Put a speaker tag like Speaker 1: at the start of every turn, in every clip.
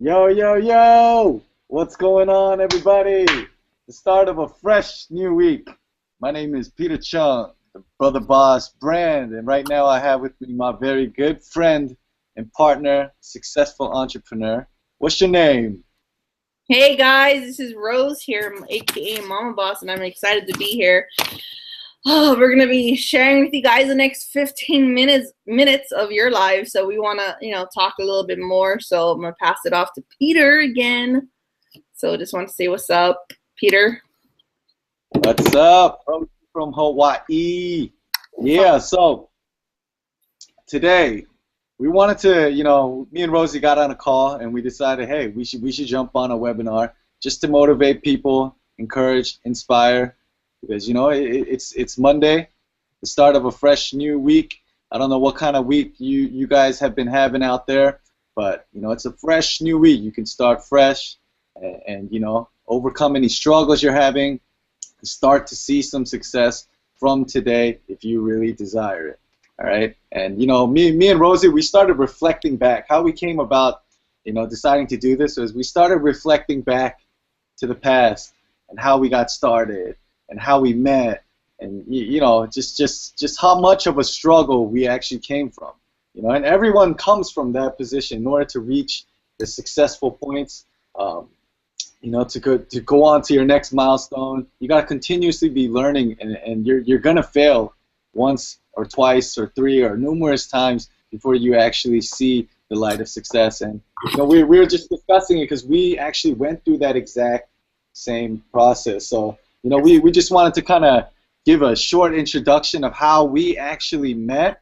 Speaker 1: Yo, yo, yo! What's going on, everybody? The start of a fresh new week. My name is Peter Chung, the Brother Boss brand, and right now I have with me my very good friend and partner, successful entrepreneur. What's your name?
Speaker 2: Hey guys, this is Rose here, aka Mama Boss, and I'm excited to be here. Oh, we're gonna be sharing with you guys the next 15 minutes of your life. So we wanna, talk a little bit more. So I'm gonna pass it off to Peter again. So just want to say what's up, Peter.
Speaker 1: What's up? From Hawaii. Yeah, so today we wanted to, me and Rosie got on a call and we decided, hey, we should jump on a webinar just to motivate people, encourage, inspire, because it's Monday, the start of a fresh new week. I don't know what kind of week you guys have been having out there, but it's a fresh new week. You can start fresh and overcome any struggles you're having, start to see some success from today if you really desire it. All right, and me and Rosie, we started reflecting back how we came about, deciding to do this. Was we started reflecting back to the past and how we got started and how we met, and just how much of a struggle we actually came from. And everyone comes from that position in order to reach the successful points. To go on to your next milestone, you got to continuously be learning, and you're gonna fail once or twice or three or numerous times before you actually see the light of success. And we were just discussing it because we actually went through that exact same process. So we just wanted to kind of give a short introduction of how we actually met.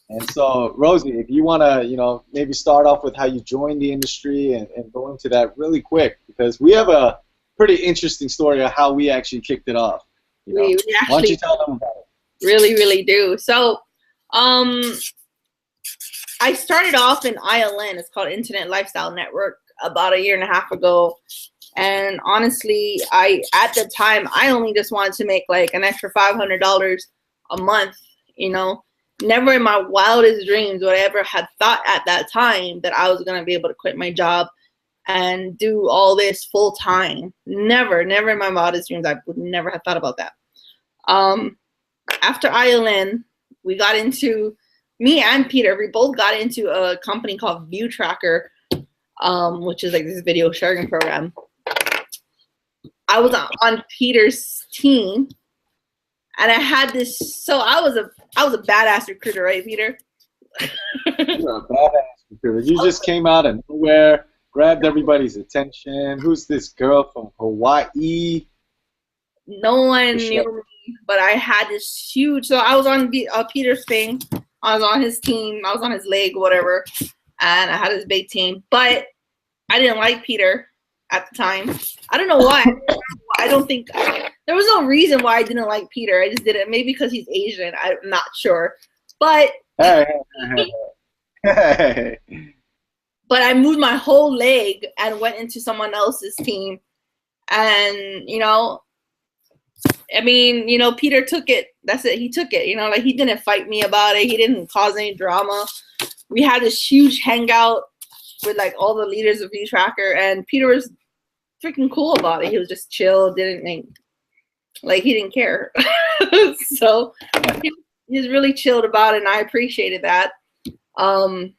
Speaker 1: And so, Rosie, if you want to, maybe start off with how you joined the industry and go into that really quick, because we have a pretty interesting story of how we actually kicked it off.
Speaker 2: We
Speaker 1: Why don't you tell them about it?
Speaker 2: Really do. So, I started off in ILN. It's called Internet Lifestyle Network about a year and a half ago. And honestly, at the time, I only just wanted to make like an extra $500 a month, Never in my wildest dreams would I ever had thought at that time that I was going to be able to quit my job and do all this full time. Never in my wildest dreams. I would never have thought about that. After ILN, we got into, me and Peter, we both got into a company called ViewTracker, which is like this video sharing program. I was on Peter's team, and I had this. So I was a badass recruiter, right, Peter?
Speaker 1: You're a badass recruiter. You just came out of nowhere, grabbed everybody's attention. Who's this girl from Hawaii?
Speaker 2: No one knew me, but I had this huge. So I was on Peter's thing. I was on his team. I was on his leg, whatever, and I had this big team. But I didn't like Peter at the time. I don't know why. I don't think there was no reason why I didn't like Peter. I just did it. Maybe because he's Asian. I'm not sure. But
Speaker 1: hey.
Speaker 2: But I moved my whole leg and went into someone else's team, and Peter took it. That's it. He took it. Like he didn't fight me about it. He didn't cause any drama. We had this huge hangout with like all the leaders of ViewTracker, and Peter was freaking cool about it. He was just chill, he didn't care. So he was really chilled about it, and I appreciated that. And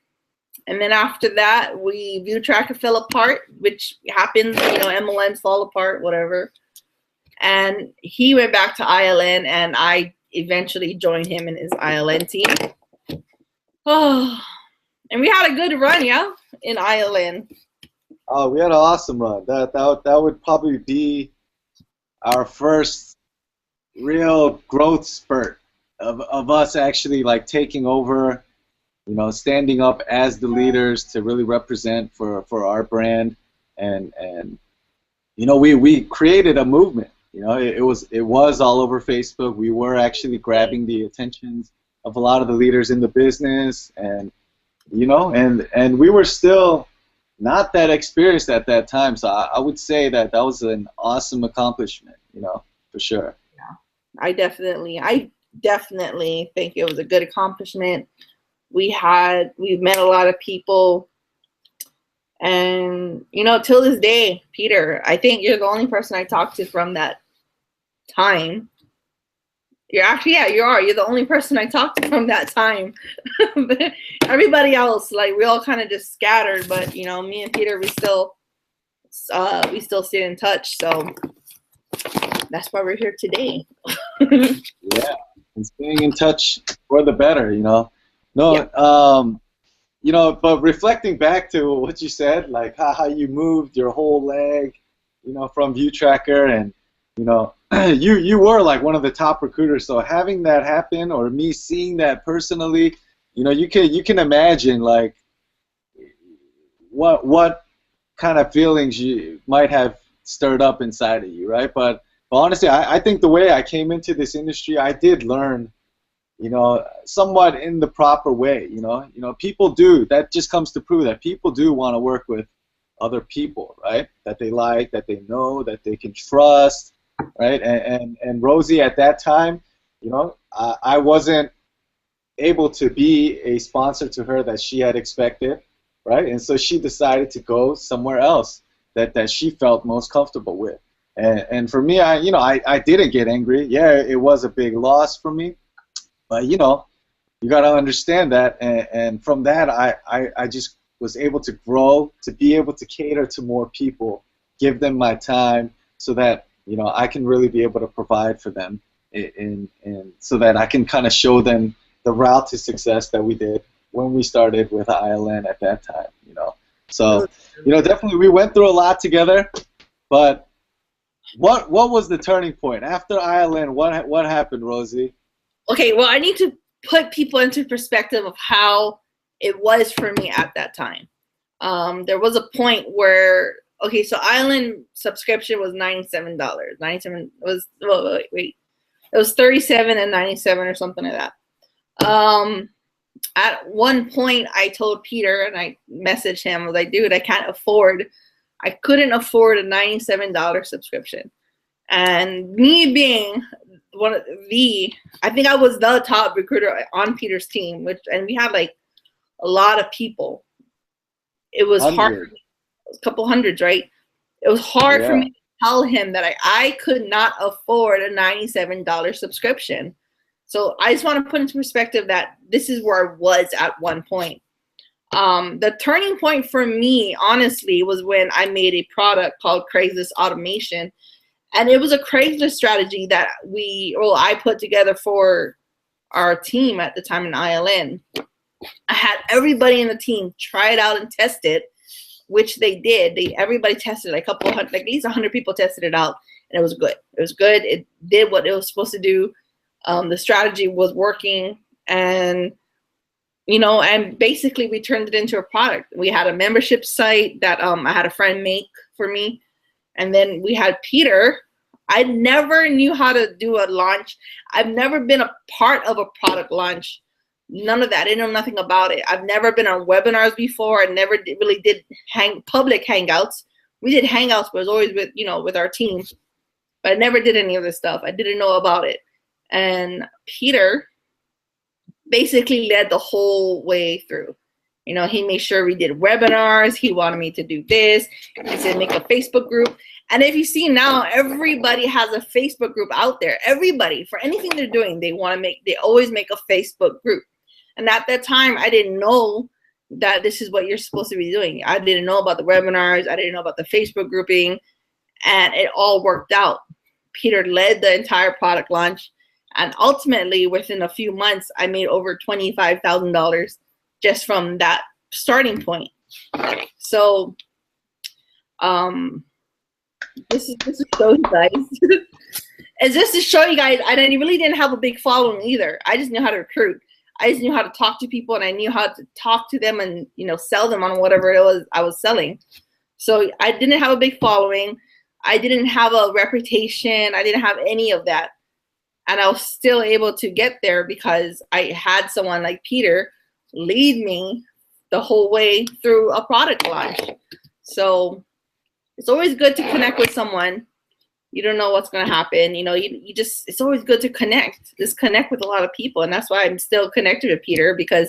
Speaker 2: then after that, ViewTracker fell apart, which happens, MLMs fall apart, whatever. And he went back to ILN, and I eventually joined him in his ILN team. Oh, and we had a good run, yeah, in ILN.
Speaker 1: Oh, we had an awesome run. That would probably be our first real growth spurt of us actually like taking over, standing up as the leaders to really represent for our brand, and we created a movement. It was all over Facebook. We were actually grabbing the attentions of a lot of the leaders in the business, and and we were still not that experienced at that time, so I would say that was an awesome accomplishment, for sure.
Speaker 2: Yeah, I definitely think it was a good accomplishment. We met a lot of people, And, you know, till this day, Peter, I think you're the only person I talked to from that time. You're actually, yeah, you are. You're the only person I talked to from that time. Everybody else, like, we all kind of just scattered. But, you know, me and Peter, we still stay in touch. So that's why we're here today.
Speaker 1: Yeah, and staying in touch for the better, you know. No,
Speaker 2: Yeah.
Speaker 1: you know, but reflecting back to what you said, like how you moved your whole leg, you know, from View Tracker, and you know, you were like one of the top recruiters. So having that happen, or me seeing that personally, you know, you can imagine like what kind of feelings you might have stirred up inside of you, right? But honestly, I think the way I came into this industry, I did learn, you know, somewhat in the proper way. You know, people do. That just comes to prove that people do want to work with other people, right? That they like, that they know, that they can trust, right? And Rosie at that time, you know, I wasn't able to be a sponsor to her that she had expected, right? And so she decided to go somewhere else that she felt most comfortable with. And for me, I didn't get angry. Yeah, it was a big loss for me, but you know, you got to understand that. And from that, I just was able to grow, to be able to cater to more people, give them my time, so that you know I can really be able to provide for them, and so that I can kind of show them the route to success that we did when we started with ILN at that time. You know, so you know, definitely we went through a lot together, but what was the turning point after ILN? What happened, Rosie?
Speaker 2: Okay, well, I need to put people into perspective of how it was for me at that time. There was a point where, okay, so Island subscription was $97. 97 was, wait. It was 37 and 97 or something like that. At one point, I told Peter, and I messaged him, I was like, dude, I couldn't afford a $97 subscription. And me being I think I was the top recruiter on Peter's team, and we had like a lot of people. It was hard, a couple hundreds, right? It was hard for me to tell him that I could not afford a $97 subscription. So I just want to put into perspective that this is where I was at one point. The turning point for me, honestly, was when I made a product called Craigslist Automation. And it was a Craigslist strategy that I put together for our team at the time in ILN. I had everybody in the team try it out and test it, which they did. Everybody tested, like at least 100 people tested it out, and it was good. It was good. It did what it was supposed to do. The strategy was working, and you know, and basically we turned it into a product. We had a membership site that I had a friend make for me. And then we had Peter. I never knew how to do a launch. I've never been a part of a product launch. None of that. I didn't know nothing about it. I've never been on webinars before. I never really did public hangouts. We did hangouts, but it was always with our team. But I never did any of this stuff. I didn't know about it. And Peter basically led the whole way through. You know, he made sure we did webinars. He wanted me to do this. He said make a Facebook group. And if you see now, everybody has a Facebook group out there. Everybody, for anything they're doing, they always make a Facebook group. And at that time, I didn't know that this is what you're supposed to be doing. I didn't know about the webinars. I didn't know about the Facebook grouping. And it all worked out. Peter led the entire product launch. And ultimately, within a few months, I made over $25,000 just from that starting point. So, this is to show you guys. It's just to show you guys, I really didn't have a big following either. I just knew how to recruit. I just knew how to talk to people, and I knew how to talk to them and sell them on whatever it was I was selling. So I didn't have a big following. I didn't have a reputation. I didn't have any of that. And I was still able to get there because I had someone like Peter lead me the whole way through a product launch. So it's always good to connect with someone. You don't know what's going to happen. It's always good to connect. Just connect with a lot of people. And that's why I'm still connected with Peter, because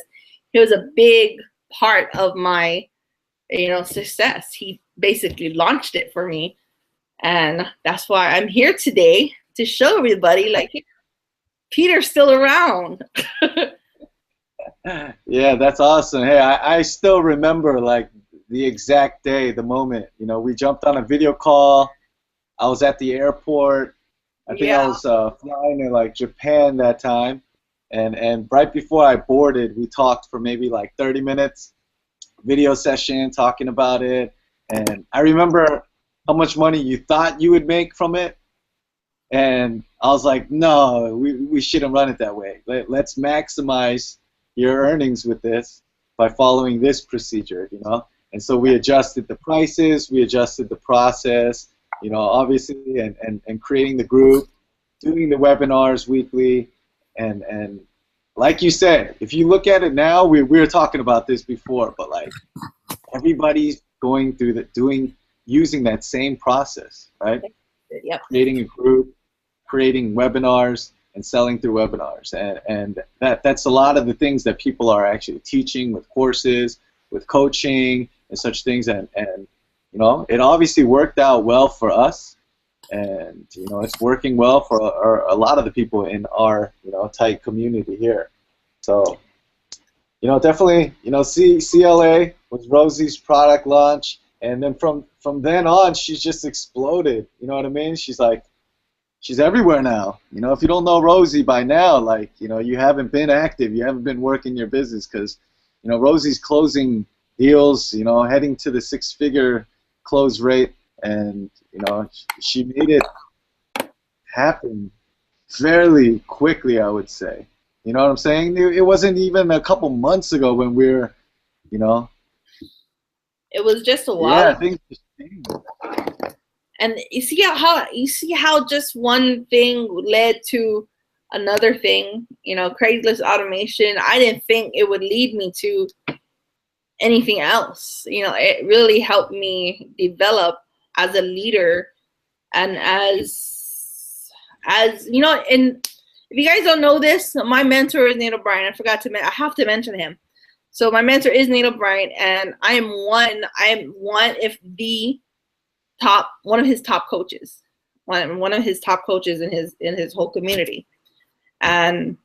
Speaker 2: he was a big part of my success. He basically launched it for me. And that's why I'm here today to show everybody, like, Peter's still around.
Speaker 1: Yeah, that's awesome. Hey, I still remember, like, the exact day, the moment. We jumped on a video call. I was at the airport. I think I was flying in, like, Japan that time. And right before I boarded, we talked for maybe, like, 30 minutes. Video session, talking about it. And I remember how much money you thought you would make from it. And I was like, no, we shouldn't run it that way. Let's maximize your earnings with this by following this procedure, And so we adjusted the prices, we adjusted the process, obviously, and creating the group, doing the webinars weekly, and like you said, if you look at it now, we were talking about this before, but like everybody's going through using that same process, right?
Speaker 2: Yep.
Speaker 1: Creating a group, creating webinars, and selling through webinars, and that's a lot of the things that people are actually teaching with courses, with coaching, and such things, and it obviously worked out well for us, and it's working well for a lot of the people in our tight community here. So definitely CLA was Rosie's product launch, and then from then on she's just exploded. You know what I mean? She's everywhere now. If you don't know Rosie by now, like, you haven't been active, you haven't been working your business, because, Rosie's closing deals, heading to the six-figure close rate, and, she made it happen fairly quickly, I would say. You know what I'm saying? It wasn't even a couple months ago when we were,
Speaker 2: It was just a while.
Speaker 1: Yeah, things just changed.
Speaker 2: And you see how just one thing led to another thing. Craigslist automation. I didn't think it would lead me to anything else. It really helped me develop as a leader, and as and if you guys don't know this, my mentor is Nate O'Brien. I have to mention him. So my mentor is Nate O'Brien, and I am one if the top, one of his top coaches, one of his top coaches in his whole community. And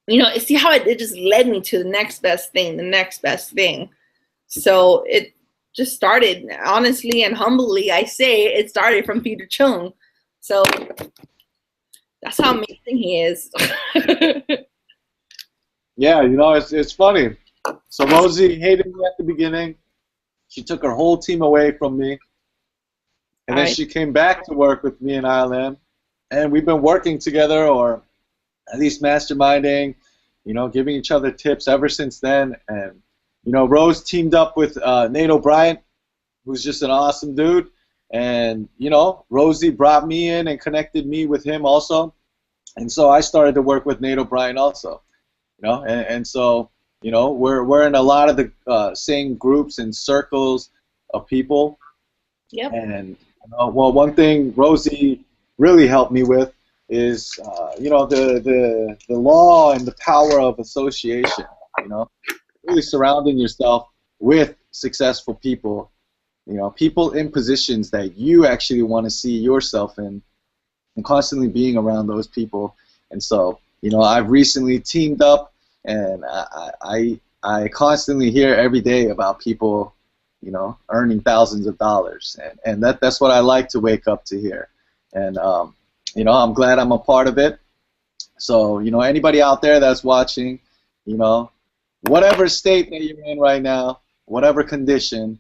Speaker 2: see how it just led me to the next best thing. So it just started, honestly and humbly, I say it started from Peter Chung. So that's how amazing he is.
Speaker 1: Yeah, it's funny. So Rosie hated me at the beginning. She took her whole team away from me. And then she came back to work with me in ILM, and we've been working together, or at least masterminding, giving each other tips ever since then. And, Rose teamed up with Nate O'Brien, who's just an awesome dude. And, Rosie brought me in and connected me with him also. And so I started to work with Nate O'Brien also, and so, we're in a lot of the same groups and circles of people.
Speaker 2: Yep.
Speaker 1: And well, one thing Rosie really helped me with is the law and the power of association. Really surrounding yourself with successful people. People in positions that you actually want to see yourself in, and constantly being around those people. And so, I've recently teamed up, and I constantly hear every day about people earning thousands of dollars, and that's what I like to wake up to hear. And I'm glad I'm a part of it. So anybody out there that's watching, whatever state that you're in right now, whatever condition,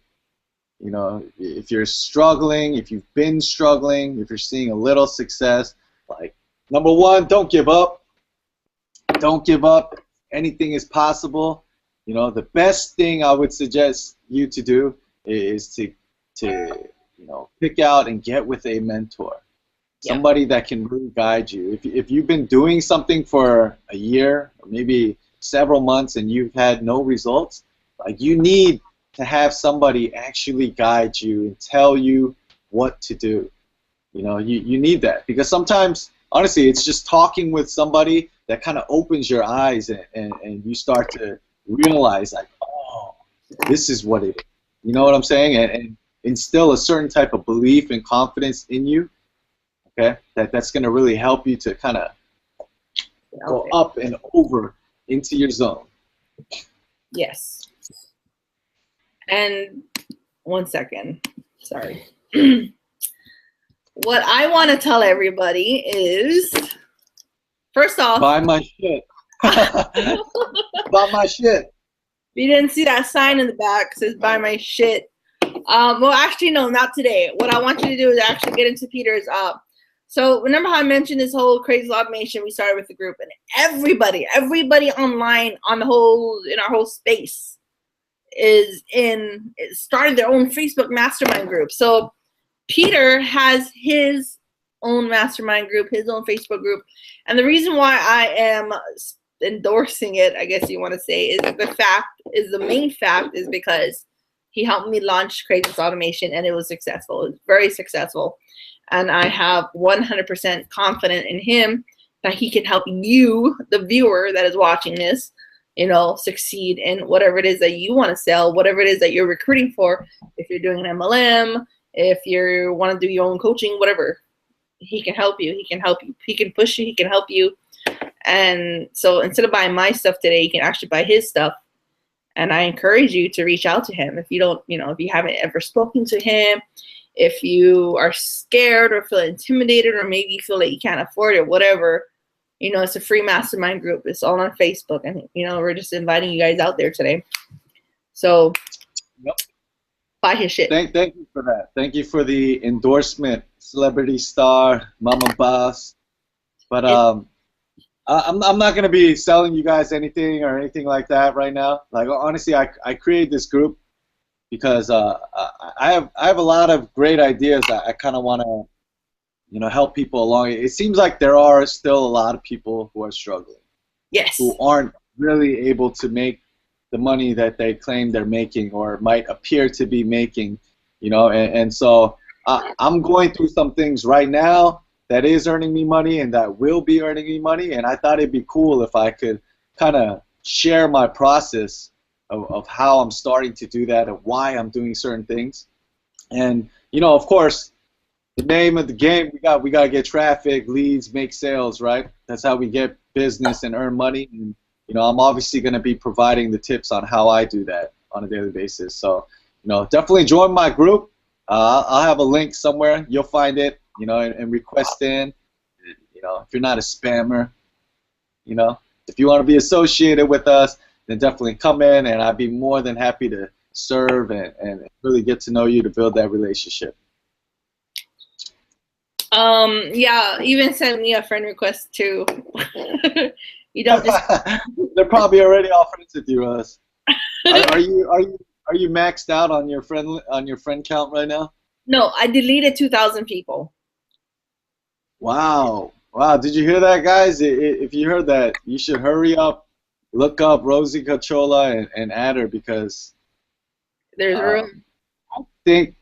Speaker 1: if you're struggling, if you've been struggling, if you're seeing a little success, like, number one, don't give up. Don't give up. Anything is possible. The best thing I would suggest you to do is to pick out and get with a mentor, somebody that can really guide you. If you've been doing something for a year or maybe several months and you've had no results, like, you need to have somebody actually guide you and tell you what to do. You need that, because sometimes, honestly, it's just talking with somebody that kind of opens your eyes, and you start to realize, like, oh, this is what it is. You know what I'm saying? And instill a certain type of belief and confidence in you. Okay, that's going to really help you to kind of go up and over into your zone.
Speaker 2: Yes. And 1 second. Sorry. What I want to tell everybody is, first off,
Speaker 1: buy my shit. Buy my shit.
Speaker 2: If you didn't see that sign in the back, it says buy my shit. Well, actually, no, not today. What I want you to do is actually get into Peter's So remember how I mentioned this whole crazy automation? We started with the group, and everybody online in our whole space started their own Facebook mastermind group. So Peter has his own mastermind group, his own Facebook group, and the reason why I am endorsing it, I guess you want to say, is the main fact is because he helped me launch Crazy Automation, and it was successful. It was very successful. And I have 100% confidence in him that he can help you, the viewer that is watching this, succeed in whatever it is that you want to sell, whatever it is that you're recruiting for. If you're doing an MLM, if you want to do your own coaching, whatever, he can help you. He can help you. He can push you. He can help you. And so instead of buying my stuff today, you can actually buy his stuff. And I encourage you to reach out to him. If you don't, if you haven't ever spoken to him, if you are scared or feel intimidated, or maybe you feel like you can't afford it, whatever, it's a free mastermind group. It's all on Facebook. And, we're just inviting you guys out there today. So
Speaker 1: yep.
Speaker 2: Buy his shit.
Speaker 1: Thank you for that. Thank you for the endorsement, celebrity star, mama boss. But I'm not going to be selling you guys anything or anything like that right now. Like, honestly, I created this group because I have a lot of great ideas. I kind of want to, help people along. It seems like there are still a lot of people who are struggling.
Speaker 2: Yes.
Speaker 1: Who aren't really able to make the money that they claim they're making or might appear to be making, and so I'm going through some things right now that is earning me money and that will be earning me money, and I thought it'd be cool if I could kind of share my process of how I'm starting to do that and why I'm doing certain things. And of course, the name of the game, we got to get traffic, leads, make sales, right? That's how we get business and earn money. And I'm obviously going to be providing the tips on how I do that on a daily basis. So definitely join my group. I'll have a link somewhere. You'll find it. And request in, if you're not a spammer, if you want to be associated with us, then definitely come in, and I'd be more than happy to serve and really get to know you to build that relationship.
Speaker 2: Yeah, even send me a friend request too. You don't just
Speaker 1: They're probably already all friends with you, Russ. Are you maxed out on your friend count right now?
Speaker 2: No, I deleted 2,000 people.
Speaker 1: Wow. Did you hear that, guys? If you heard that, you should hurry up, look up Rosie Cachola and add her, because
Speaker 2: there's room.
Speaker 1: I think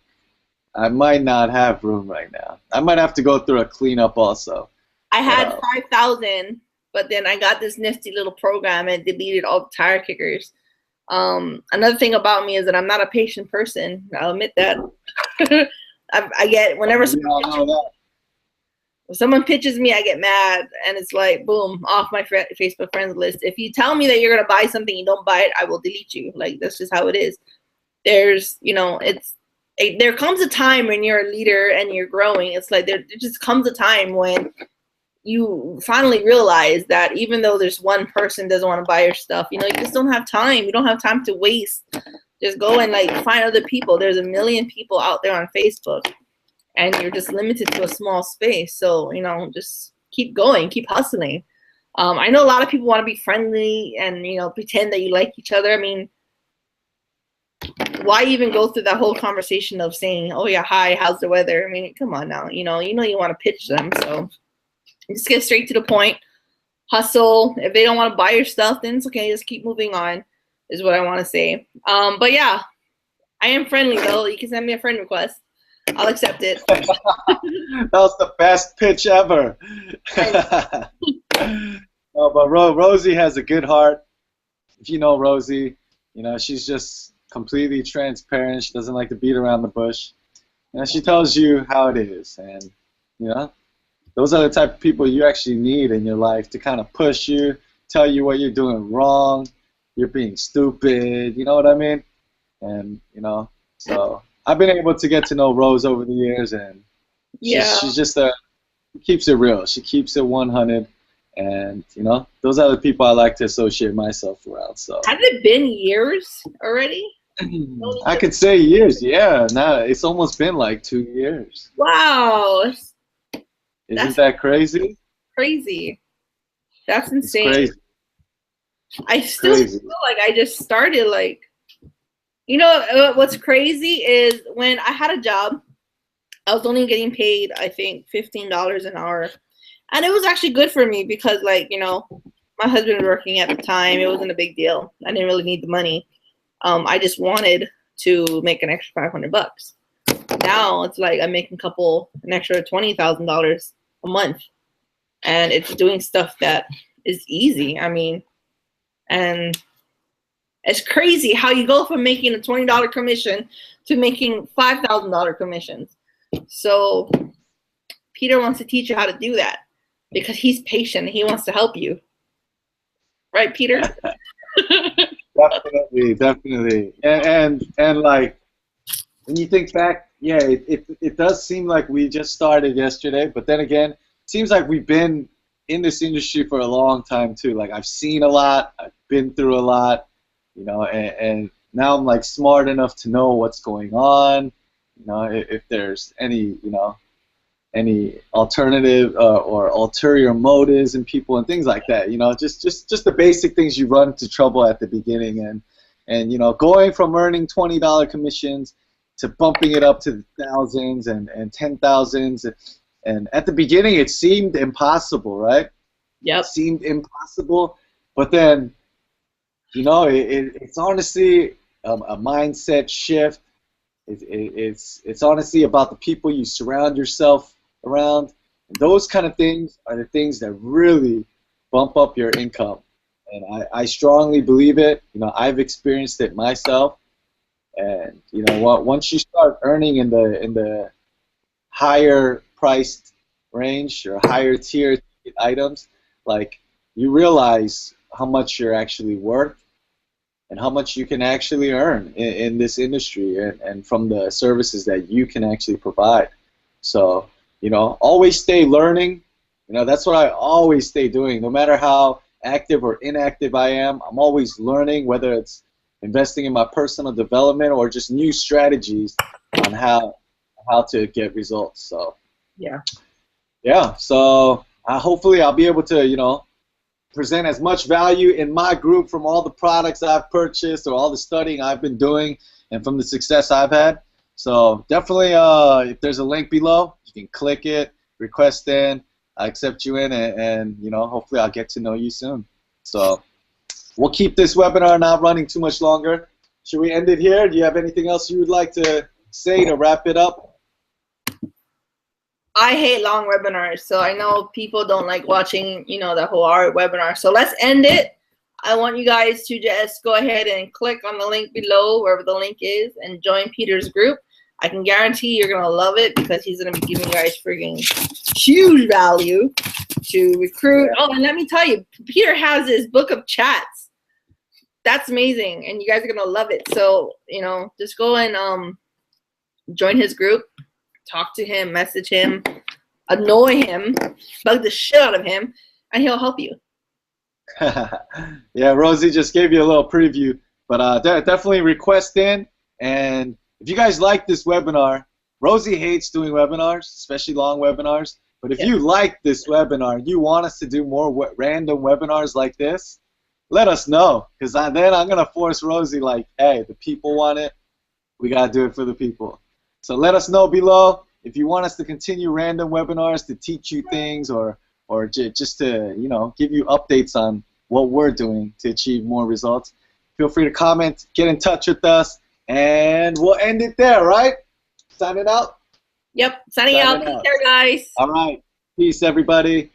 Speaker 1: I might not have room right now. I might have to go through a cleanup also.
Speaker 2: I had 5,000, but then I got this nifty little program and deleted all the tire kickers. Another thing about me is that I'm not a patient person. I'll admit that. I get whenever someone pitches me, I get mad, and it's like, boom, off my Facebook friends list. If you tell me that you're gonna buy something, you don't buy it, I will delete you. Like, that's just how it is. There's, there comes a time when you're a leader and you're growing. It's like there just comes a time when you finally realize that even though there's one person doesn't want to buy your stuff, you just don't have time. You don't have time to waste. Just go and find other people. There's a million people out there on Facebook, and you're just limited to a small space. So, just keep going, keep hustling. I know a lot of people want to be friendly and, pretend that you like each other. I mean, why even go through that whole conversation of saying, oh yeah, hi, how's the weather? I mean, come on now, you want to pitch them. So just get straight to the point, hustle. If they don't want to buy your stuff, then it's okay. Just keep moving on is what I want to say. But yeah, I am friendly though. You can send me a friend request. I'll accept it.
Speaker 1: That was the best pitch ever. No, but Rosie has a good heart. If you know Rosie, she's just completely transparent. She doesn't like to beat around the bush. And she tells you how it is. And, you know, those are the type of people you actually need in your life to kind of push you, tell you what you're doing wrong, you're being stupid, you know what I mean? And, you know, so I've been able to get to know Rose over the years, and she's just she keeps it real. She keeps it 100. And, you know, those are the people I like to associate myself around. So
Speaker 2: has it been years already?
Speaker 1: I could say years, yeah. Now it's almost been like 2 years.
Speaker 2: Wow.
Speaker 1: Isn't that crazy?
Speaker 2: Crazy. That's insane.
Speaker 1: It's crazy.
Speaker 2: I still feel like I just started, like, you know, what's crazy is when I had a job, I was only getting paid, I think, $15 an hour. And it was actually good for me because, like, you know, my husband was working at the time. It wasn't a big deal. I didn't really need the money. I just wanted to make an extra $500. Now it's like I'm making an extra $20,000 a month. And it's doing stuff that is easy. I mean, and it's crazy how you go from making a $20 commission to making $5,000 commissions. So Peter wants to teach you how to do that because he's patient. He wants to help you. Right, Peter?
Speaker 1: Definitely. And like, when you think back, yeah, it does seem like we just started yesterday, but then again, it seems like we've been in this industry for a long time too. Like, I've seen a lot, I've been through a lot, you know, and now I'm like smart enough to know what's going on, you know, if there's any, you know, any alternative or ulterior motives in people and things like that, you know, just the basic things you run into trouble at the beginning, and you know, going from earning $20 commissions to bumping it up to the thousands and 10,000s, and at the beginning it seemed impossible, right?
Speaker 2: Yep.
Speaker 1: It seemed impossible, but then, you know, it's honestly a mindset shift. It's honestly about the people you surround yourself around. And those kind of things are the things that really bump up your income. And I strongly believe it. You know, I've experienced it myself. And you know what? Once you start earning in the higher priced range or higher tier items, like, you realize how much you're actually worth and how much you can actually earn in this industry and from the services that you can actually provide. So, you know, always stay learning. You know, that's what I always stay doing. No matter how active or inactive I am, I'm always learning, whether it's investing in my personal development or just new strategies on how to get results. So, yeah. So hopefully I'll be able to, you know, present as much value in my group from all the products I've purchased or all the studying I've been doing and from the success I've had. So definitely, if there's a link below, you can click it, request in, I accept you in, and you know, hopefully I'll get to know you soon. So we'll keep this webinar not running too much longer. Should we end it here? Do you have anything else you would like to say to wrap it up?
Speaker 2: I hate long webinars, so I know people don't like watching, you know, the whole hour webinar. So let's end it. I want you guys to just go ahead and click on the link below, wherever the link is, and join Peter's group. I can guarantee you're going to love it because he's going to be giving you guys freaking huge value to recruit. Oh, and let me tell you, Peter has his book of chats. That's amazing, and you guys are going to love it. So, you know, just go and join his group. Talk to him, message him, annoy him, bug the shit out of him, and he'll help you.
Speaker 1: Yeah, Rosie just gave you a little preview, but definitely request in. And if you guys like this webinar, Rosie hates doing webinars, especially long webinars. But if you like this webinar, you want us to do more random webinars like this, let us know, because then I'm going to force Rosie, like, hey, the people want it. We got to do it for the people. So let us know below if you want us to continue random webinars to teach you things or just to, you know, give you updates on what we're doing to achieve more results. Feel free to comment, get in touch with us, and we'll end it there, right? Signing out?
Speaker 2: Yep, signing out. Take care, guys.
Speaker 1: All right. Peace, everybody.